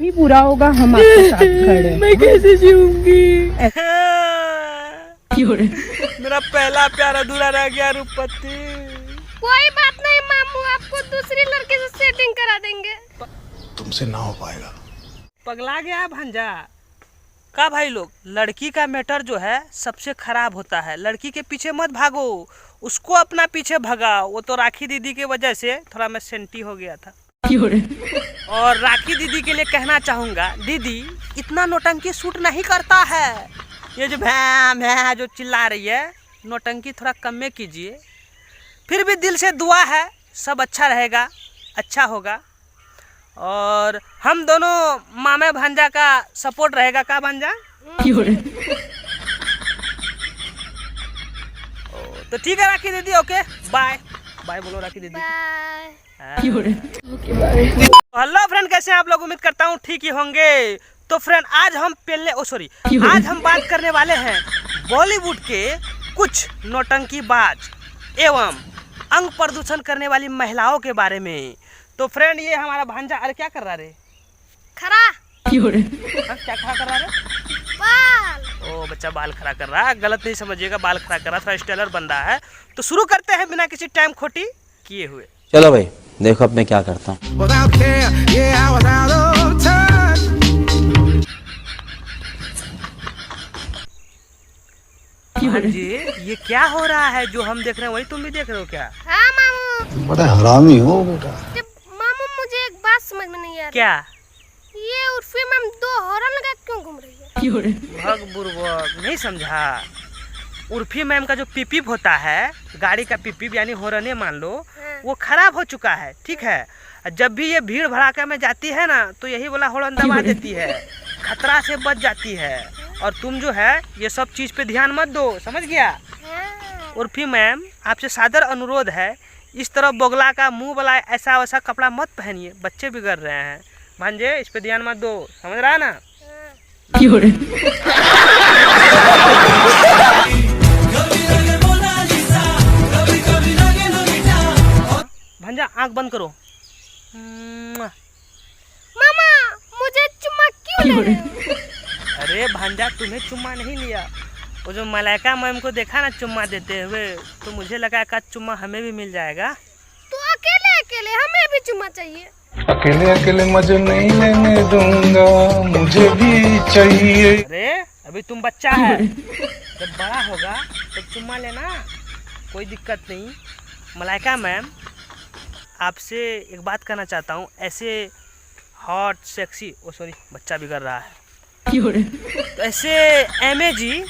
भी पूरा होगा, हम आपके साथ खड़े हैं। मैं कैसे जीऊंगी? मेरा पहला प्यार अधूरा रह गया रूपपति। कोई बात नहीं मामू, आपको दूसरी लड़की से सेटिंग करा देंगे। तुमसे ना हो पाएगा। पगला गया भंजा का भाई लोग। लड़की का मैटर जो है सबसे खराब होता है। लड़की के पीछे मत भागो, उसको अपना पीछे भगाओ। वो तो राखी दीदी की वजह से थोड़ा मैं सेंटी हो गया था। और राखी दीदी के लिए कहना चाहूँगा, दीदी इतना नौटंकी सूट नहीं करता है। ये जो भैं भैं जो चिल्ला रही है, नौटंकी थोड़ा कम में कीजिए। फिर भी दिल से दुआ है, सब अच्छा रहेगा, अच्छा होगा। और हम दोनों मामे भांजा का सपोर्ट रहेगा का भांजा? तो ठीक है राखी दीदी, ओके बाय बाय बोलो राखी दीदी। हेलो फ्रेंड, कैसे हैं आप लोग? उम्मीद करता हूँ ठीक ही होंगे। तो फ्रेंड आज हम आज हम बात करने वाले हैं बॉलीवुड के कुछ नौटंकीबाज एवं अंग प्रदूषण करने वाली महिलाओं के बारे में। तो फ्रेंड ये हमारा भांजा, अरे क्या कर रहा रे? खरा क्या खड़ा कर रहा रे? बाल। ओ बच्चा बाल खड़ा कर रहा है, गलत नहीं समझिएगा, बाल खड़ा कर रहा, थोड़ा स्टाइलर बंदा है। तो शुरू करते हैं बिना किसी टाइम खोटी किए हुए। चलो भाई देखो अब मैं क्या करता हूँ। जी ये क्या हो रहा है जो हम देख रहे हैं वही तुम भी देख रहे हो क्या? हाँ मामू। बड़ा हरामी हो बेटा। मामू मुझे एक बात समझ में नहीं आ रही। क्या? ये उर्फी मैम दो हॉर्न लगा क्यों घूम रही है? भग बुर्बक नहीं समझा। उर्फी मैम का जो पीपीप होता है, गाड़ी का पीपीप यानी हॉर्न मान लो, वो खराब हो चुका है, ठीक है। जब भी ये भीड़ भड़ाका में जाती है ना, तो यही वाला हॉर्न दबा देती है, खतरा से बच जाती है। और तुम जो है ये सब चीज़ पे ध्यान मत दो, समझ गया? उर्फी मैम आपसे सादर अनुरोध है, इस तरह बोगला का मुंह वाला ऐसा वैसा कपड़ा मत पहनिए, बच्चे बिगड़ रहे हैं। भांजे इस पे ध्यान मत दो, समझ रहा है ना? भांजा आंख बंद करो। मामा मुझे चुम्मा क्यों ले? अरे भांजा तुम्हें चुम्मा नहीं लिया, वो जो मलाइका मैम को देखा ना चुम्मा देते हुए, तो मुझे लगा का चुम्मा हमें भी मिल जाएगा। तो अकेले अकेले हमें भी चुम्मा चाहिए। अकेले अकेले मजे नहीं लेने दूंगा, मुझे भी चाहिए। अरे अभी तुम बच्चा है, जब बड़ा होगा तो चुम्मा लेना, कोई दिक्कत नहीं। मलाइका मैम आपसे एक बात कहना चाहता हूँ, ऐसे हॉट सेक्सी बच्चा बिगड़ रहा है, तो ऐसे एमए जी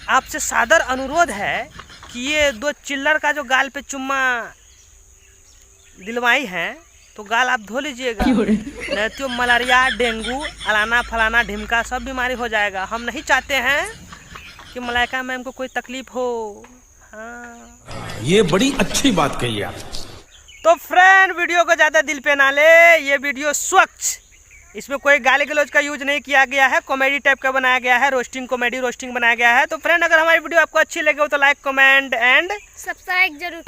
आपसे सादर अनुरोध है कि ये दो चिल्लर का जो गाल पे चुम्मा दिलवाई है, तो गाल आप धो लीजिएगा, नहीं तो मलेरिया, डेंगू, अलाना फलाना ढिमका सब बीमारी हो जाएगा। हम नहीं चाहते हैं कि मलाइका मैम को कोई तकलीफ हो। हाँ ये बड़ी अच्छी बात कही आप। तो फ्रेंड वीडियो को ज़्यादा दिल पे ना ले, ये वीडियो स्वच्छ, इसमें कोई गाली गलौज का यूज नहीं किया गया है, कॉमेडी टाइप का बनाया गया है, कॉमेडी रोस्टिंग बनाया गया है। तो फ्रेंड अगर हमारी वीडियो आपको अच्छी लगे हो तो लाइक कमेंट एंड सब्सक्राइब जरूर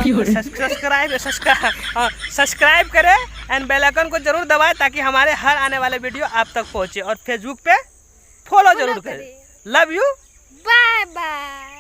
सब्सक्राइब करें एंड बेल आइकन को जरूर दबाएं, ताकि हमारे हर आने वाले वीडियो आप तक पहुंचे। और फेसबुक पे फॉलो जरूर करें। Love you, bye bye.